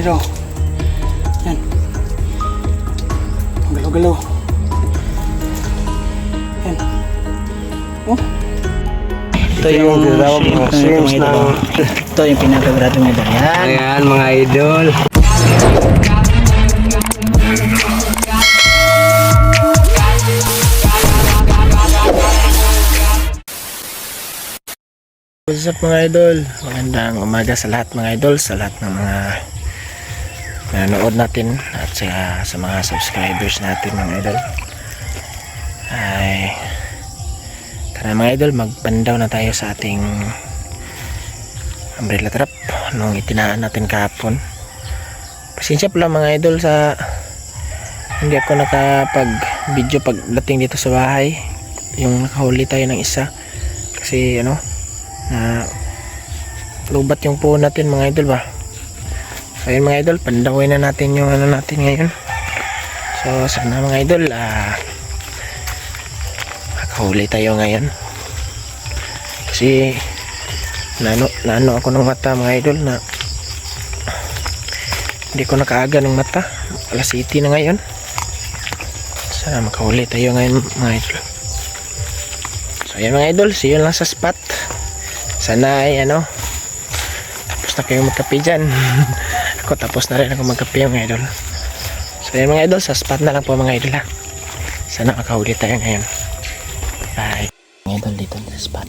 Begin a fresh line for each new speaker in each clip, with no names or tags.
Ito. Yan. Galaw-galaw. Yan. Oh. Ito yung swings na. Ito yung pinakagrado nila. Yan.
Ayan mga idol.
What's up mga idol? Magandang umaga sa lahat mga idol, sa lahat ng mga nanonood natin at sa mga subscribers natin mga idol. Ay tara mga idol, magpandaw na tayo sa ating umbrella trap nung itinaan natin kahapon. Pasensya pala mga idol sa hindi ako nakapag video pagdating dito sa bahay, yung nakahuli tayo ng isa kasi ano na lubat yung puno natin mga idol ba. So ayun mga idol, pandawin na natin yung ano natin ngayon. So sana mga idol makahuli tayo ngayon kasi nano ako ng mata mga idol na hindi ko nakaaga ng mata. Alas 7 na ngayon. Sana makahuli tayo ngayon mga idol. So ayun mga idol, see you lang sa spot. Sana ay ano, tapos na kayong magkape dyan. Ako tapos na rin ako magkape mga idol. So yun mga idol, sa spot na lang po mga idol ha. Sana makahuli tayo ngayon. Bye. Mga idol dito sa spot.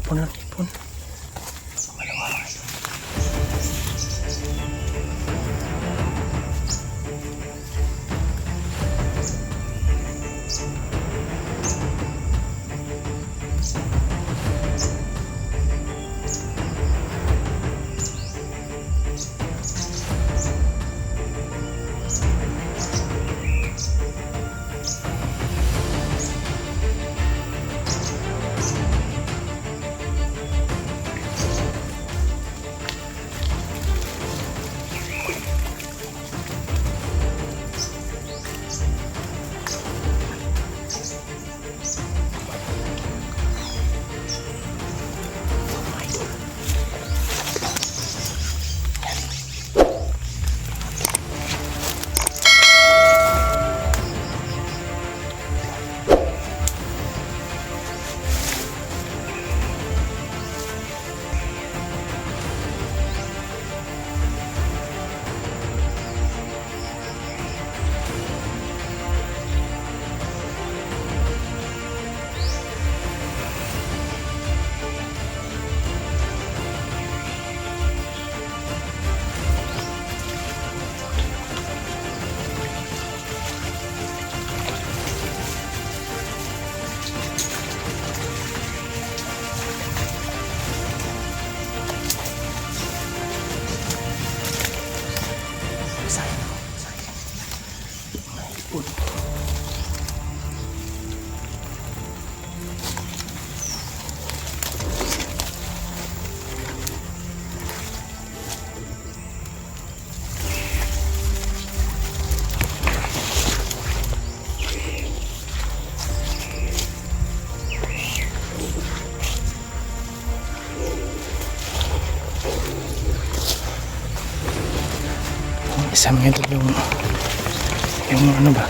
Ipon. Malawas. hipon. Isa mga idol yung ano ba,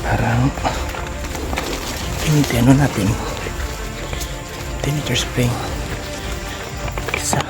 parang ano natin temperature spring isa.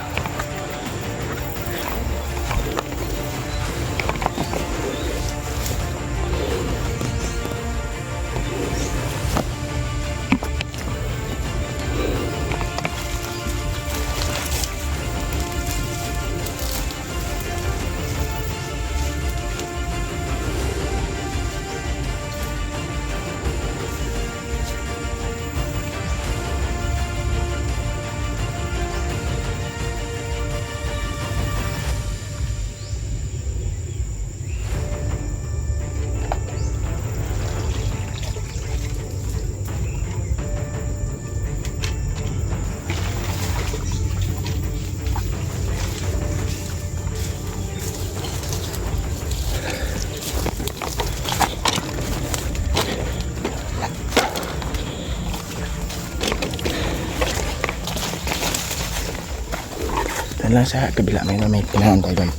Doon lang sa kabila may pinahantay doon.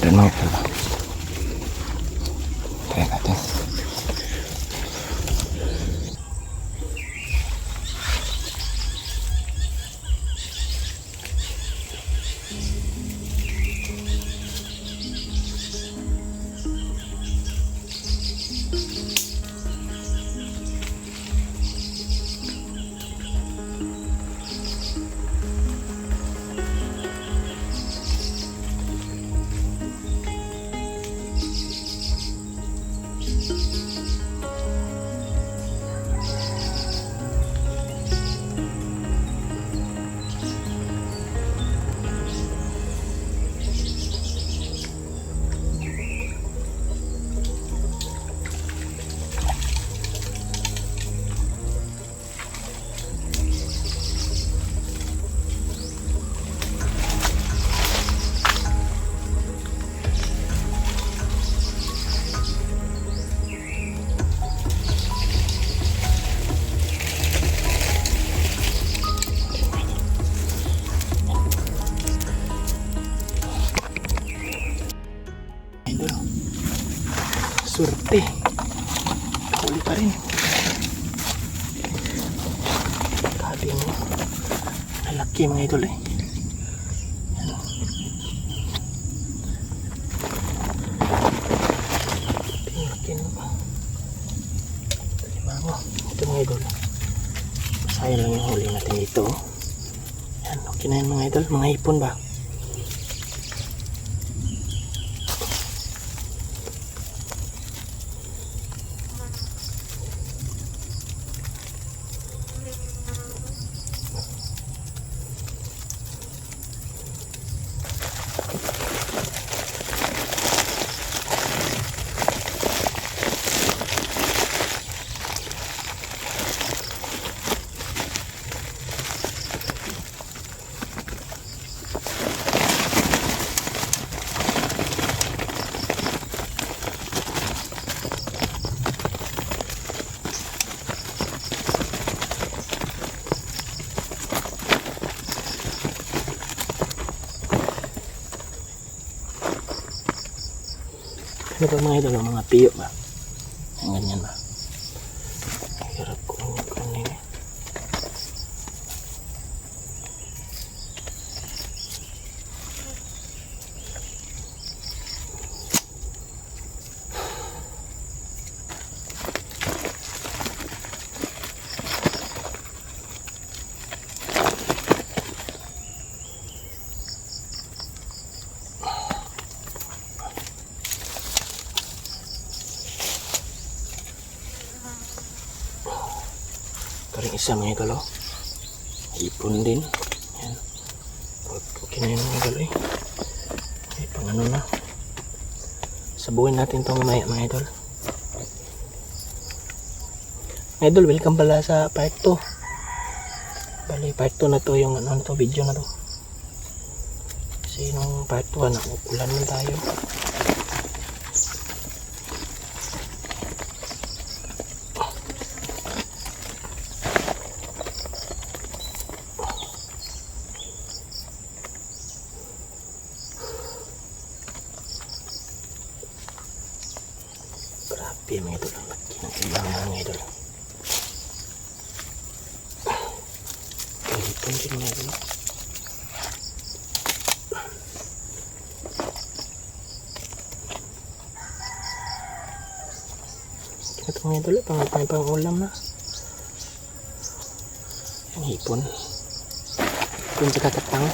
Doon mga idol. Try natin. Surte. Huli pa rin. Grabe mo. Lalaki mga idol eh. Yan. Laki na ba? Limango. Ito mga idol. Sayang lang yung huli natin dito. Yan. Okay na yan mga idol. Mga hipon ba? Ano ba mga idol, mga piyo ba? Ang ganyan ba? Hirap ko ang kanin eh. Karing isa mga idol, oh. Hipon din. Yan. Okay na yun mga idol eh. May pang ano na. Sabuhin natin itong mamaya mga idol. Mga idol, welcome pala sa part 2. Bali, part 2 na to yung ano to, video na to. Kasi nung part 1, ulan man tayo. Grabe mga idol, ang laki ng ibang mga idol. Kalipon din mga idol. Ito mga idol, pang ulam na. Ang hipon. Hipon sa kakatang.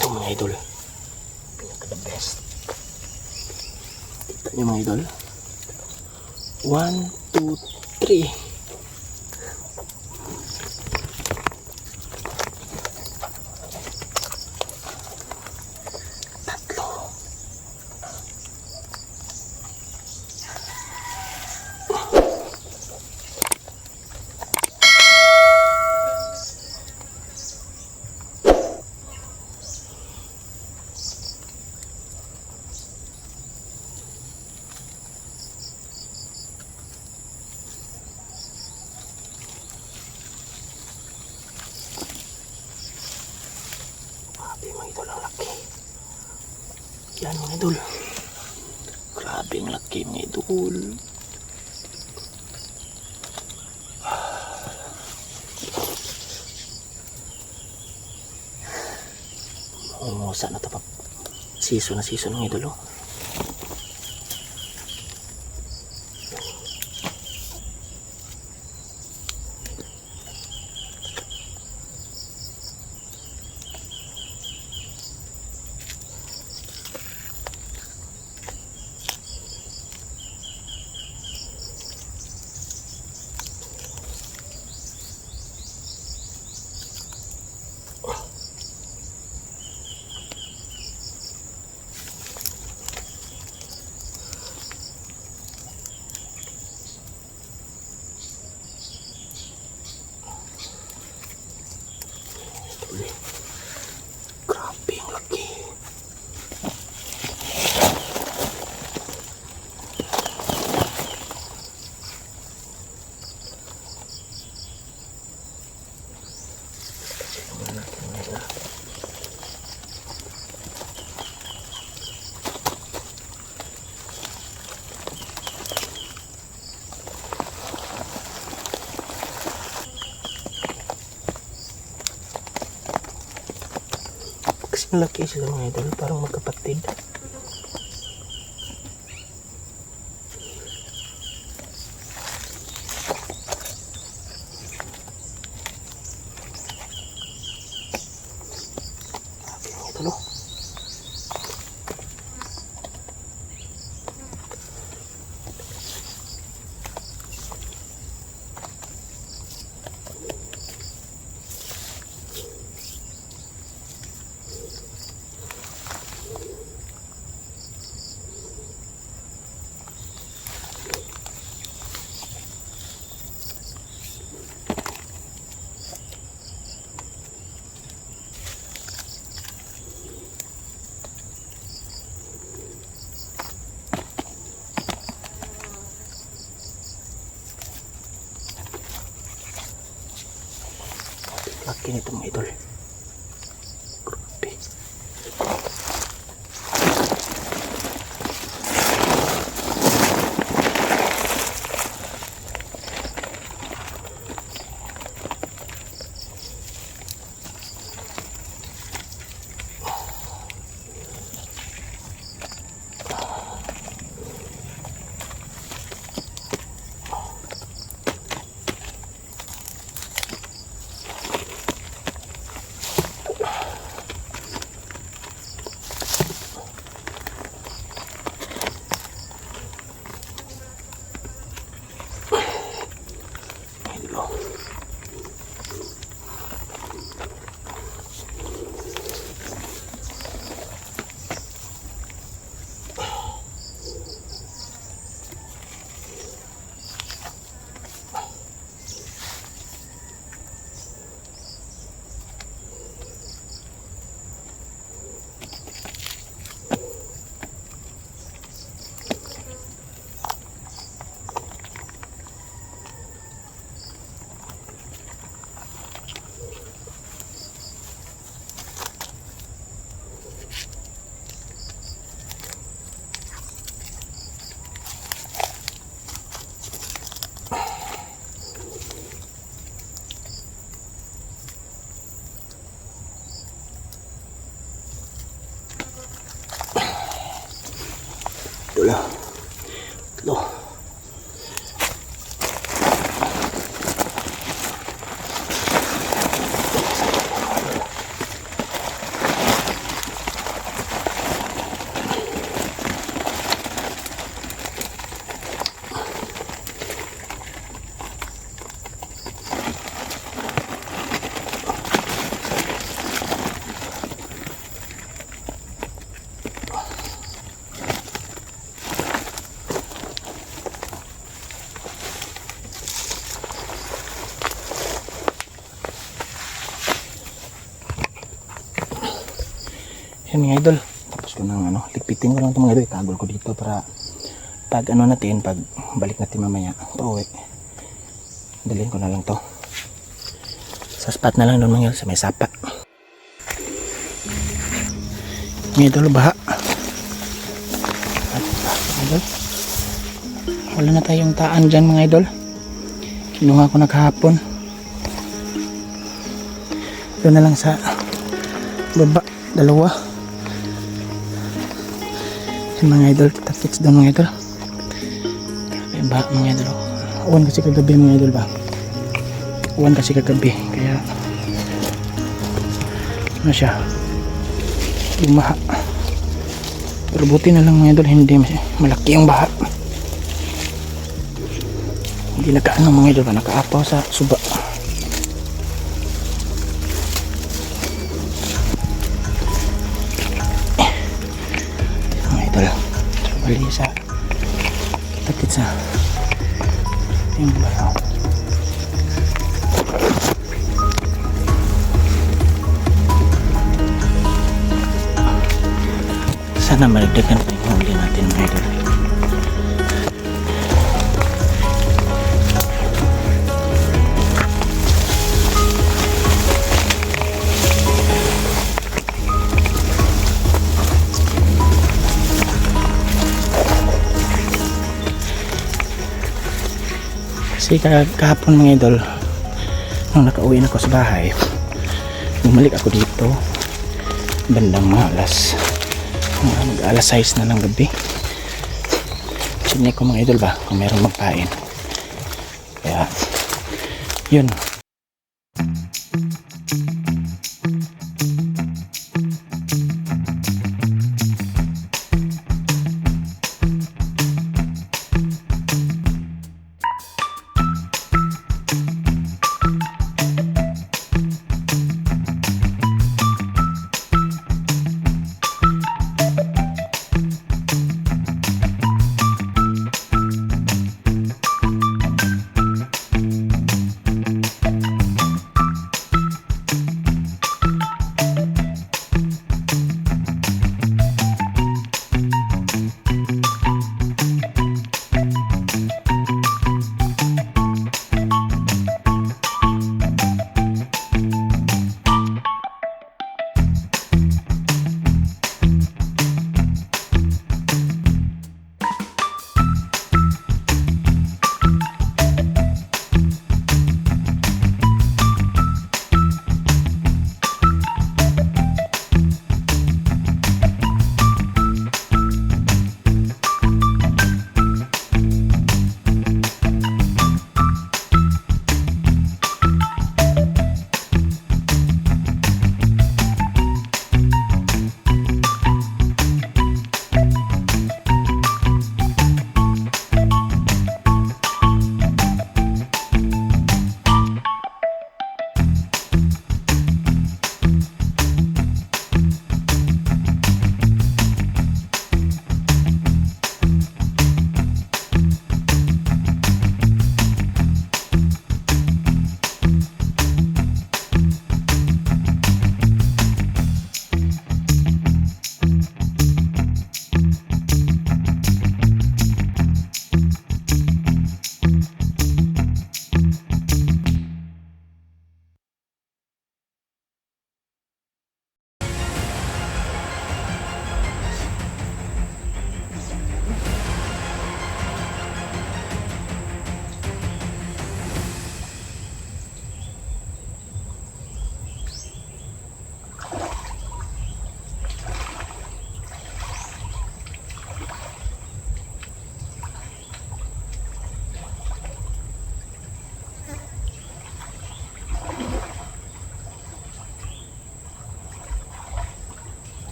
Ito mga idol, pinaka the best. Kita nyo mga idol, 1, 2, 3. Tatlo. Grabe mga idol, ang laki. Yan mga idol. Grabe ang laki mga idol. Umusa na ito pa. Season na season mga idol. Grabe ang laki. Kasing laki sila mga idol, parang magkapatid. Grabe mga idol, oh. Laki nito mga idol. Grabe.
idol. Wala. Tatlo. Yan mga idol, tapos ko nang ligpitin ko lang ito mga idol, itagol ko dito para pag natin, pag balik natin mamaya pauwi, dalhin ko na lang to sa spot na lang doon mga idol, sa may sapa. Mga idol, baha at mga idol, wala na tayong taan dyan mga idol, kinuha ko na kahapon, doon na lang sa baba, dalawa. Mga idol, kita fix doon mga idol. Kaya ba mga idol, uwan kasi kagabi mga idol ba, uwan kasi kagabi, kaya ano siya, bumaha. Pero buti na lang mga idol, hindi malaki yung baha, hindi nakaano mga idol ba, nakaapaw sa suba. Bali sa kitakit sa yung bayaw. Sana malagdagan pa yung huli natin mga idol. Kasi kahapon mga idol, nung nakauwi na ako sa bahay, bumalik ako dito bandang mga alas 6 na ng gabi. Sinya ko mga idol ba kung mayroong magpain, kaya yun.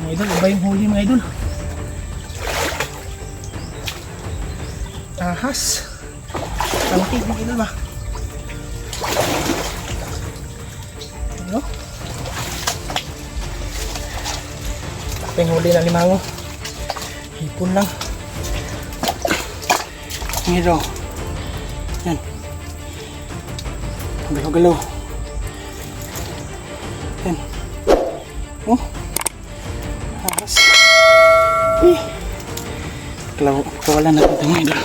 Mga idol, iba yung huli mga idol. Ahas. Tangkig mga idol ba? Ano? Ito yung huli na limango. Hipon lang. Ngiro. Yan. Galaw-galaw. Yan. Oh. Ahas. Eh. Kawalan natin ito mga idol.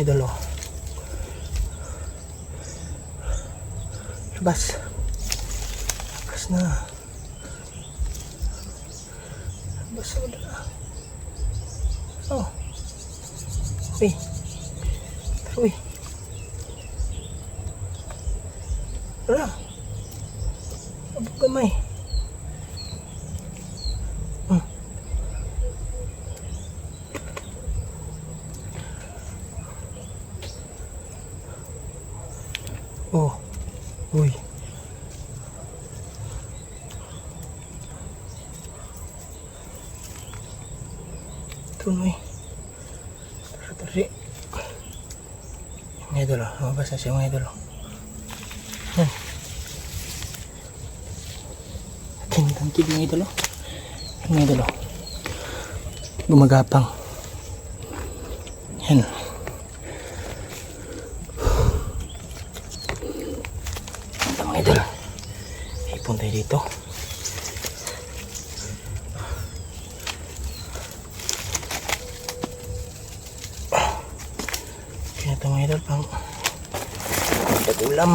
Idol oh. Labas. Labas na. Labas na. Oh. Uy. Uy. Wala. Abog gamay. Oh, uy. Tunoy. Tari. Mga idol, mabasa siya mga idol. Tangkid mga idol. Mga idol. Gumagapang. Yan. Mga idol. Ipon tayo dito. Kaya ito mga idol pang ulam.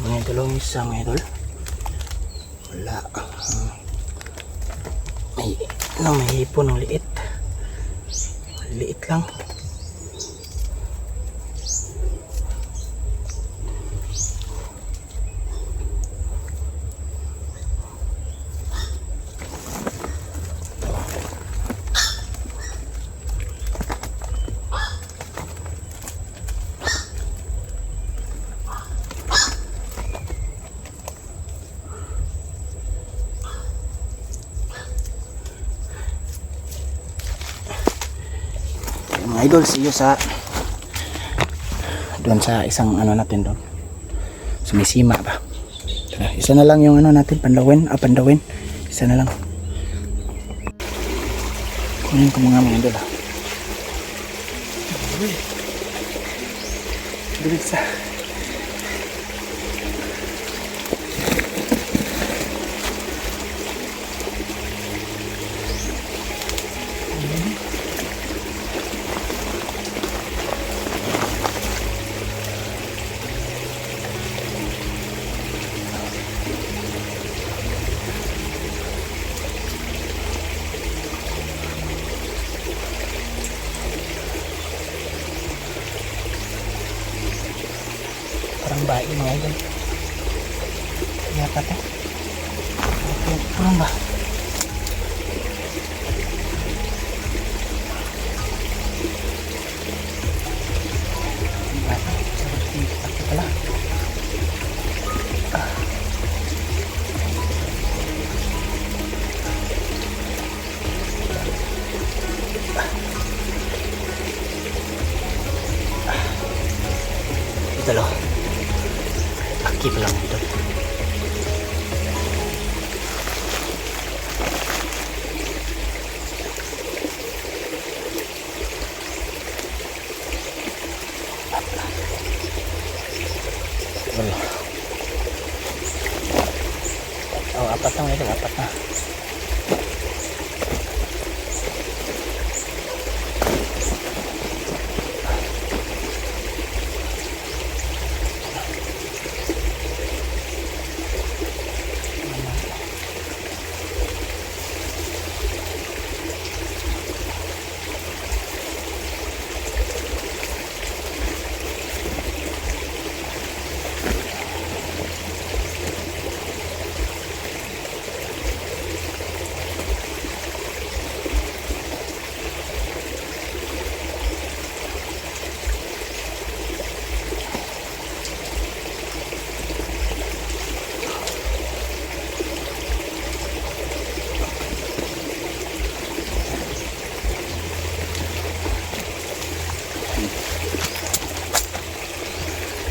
Mga idol, isa mga idol. Wala. May hipon ng liit. Liit lang. Mga idol, see you sa doon sa isang ano natin doon sa may sima ba. Tara, isa na lang yung ano natin, pandawin, isa na lang. Kunin ko mga idol ha. Bilis sa parang bae mga idol. Yata to. Parang ba? Ito pala. Ito lo. Skip lang ito. Wala. Oh, apat na mga idol, apat na.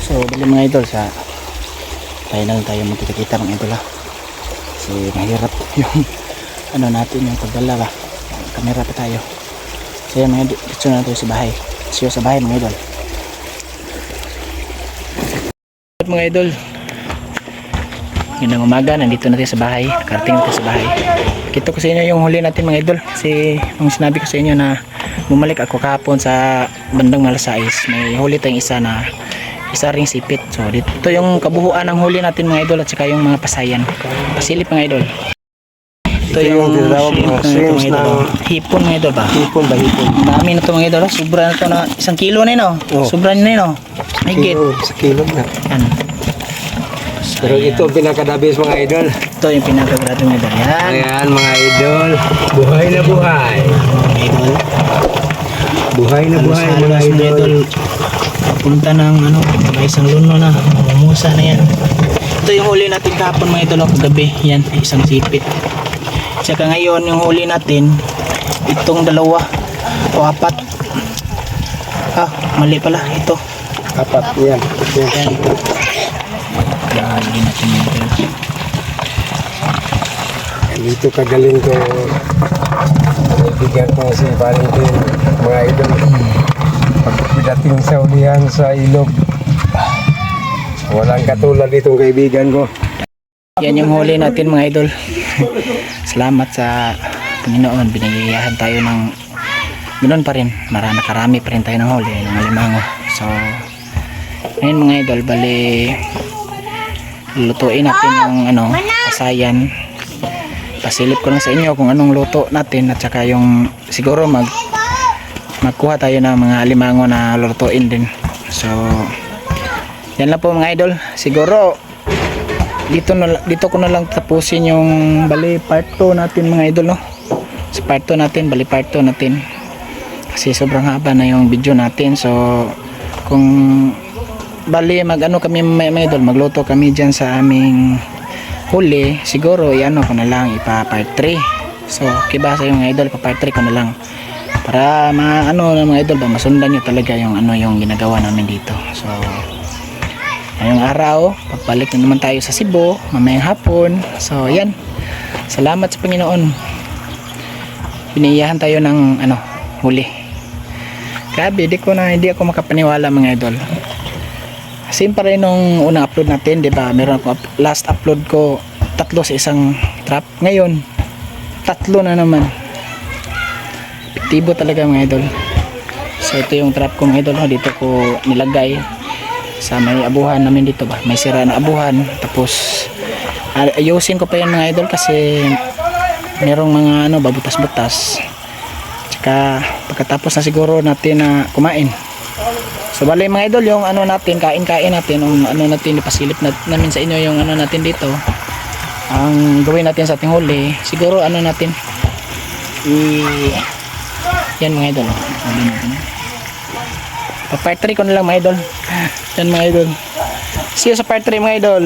So bali mga idol, sa tayo na lang tayo magkita-kita mga idol ha. Kasi mahirap yung ano natin, yung pagdala ba, kamera pa tayo. So yan mga idol, dito na tayo sa bahay. See you sa bahay mga idol. Mga idol, yun ang umaga, nandito na tayo sa bahay. Nakarating na tayo sa bahay. Kita ko sa inyo yung huli natin mga idol. Kasi nung sinabi ko sa inyo na bumalik ako kahapon sa bandang Malasais, may huli tayong isa ring sipit. So dito yung kabuhuan ng huli natin mga idol, at saka yung mga pasayan, pasilip mga idol. Ito yung shrimp na hipon mga idol ba? Hipon ba, hipon. Dami na ito mga idol, sobra na ito na 1 kilo na yun oh. Sobra na yun oh. Higit.
Sa kilo na.
Yan.
Pero ito pinakadabis mga idol.
Ito yung pinakagradong mga idol. Yan.
Ayan mga idol. Buhay na buhay.
Mga idol.
Buhay na buhay mga idol.
Punta ng ano, may isang luno na, mamumusa na yan. Ito yung huli natin kahapon mga idol, kagabi. Yan, isang sipit. Tsaka ngayon yung huli natin, itong dalawa o apat. Ah, mali pala, ito.
Apat yan.
Yan. Huli natin mga idol.
Dito kagaling ko. Ibigyan ko si Valentin mga idol. Pagdating sa ulihan sa ilog, walang katulad itong kaibigan ko.
Yan yung huli natin mga idol. Salamat sa Panginoon, binigayahan tayo ng ganoon pa rin, nakarami pa rin tayo ng huli ng alimango. So ngayon mga idol, bali lutuin natin yung ano, pasayan. Pasilip ko lang sa inyo kung anong luto natin, at saka yung siguro magkuha tayo ng mga alimango na lutuin din. So yan lang po mga idol. Siguro dito ko na lang tapusin yung bali part 2 natin mga idol no. Sa part 2 natin, bali part 2 natin, kasi sobrang haba na yung video natin. So kung bali mag-ano kami mga idol, magluto kami dyan sa aming huli, siguro i-ano ko na lang, ipa part 3. So kibasa yung mga idol, ipa part 3 ko na lang para maano na mga idol ba, masundan nyo talaga yung ano yung ginagawa namin dito. So ngayong araw, pagbalik na naman tayo sa Cebu mamayang hapon. So yan, salamat sa Panginoon, biniyahan tayo ng ano, huli. Grabe, hindi ako makapaniwala mga idol. Same pa rin nung unang upload natin, di ba? Meron ako last upload ko 3 sa isang trap. Ngayon 3 na naman. Epektibo talaga mga idol. So ito yung trap ko mga idol, dito ko nilagay sa may abuhan namin dito ba. May sira na abuhan. Tapos ayusin ko pa yan mga idol, kasi merong mga ano, babutas-butas. Tsaka pagkatapos na siguro natin na kumain. So bali mga idol, yung ano natin, kain natin, yung ano natin, ipasilip namin sa inyo yung ano natin dito. Ang gawin natin sa ating huli, siguro ano natin, yan mga idol. Pa part 3 ko na lang mga idol. Yan mga idol. See you sa part 3 mga idol.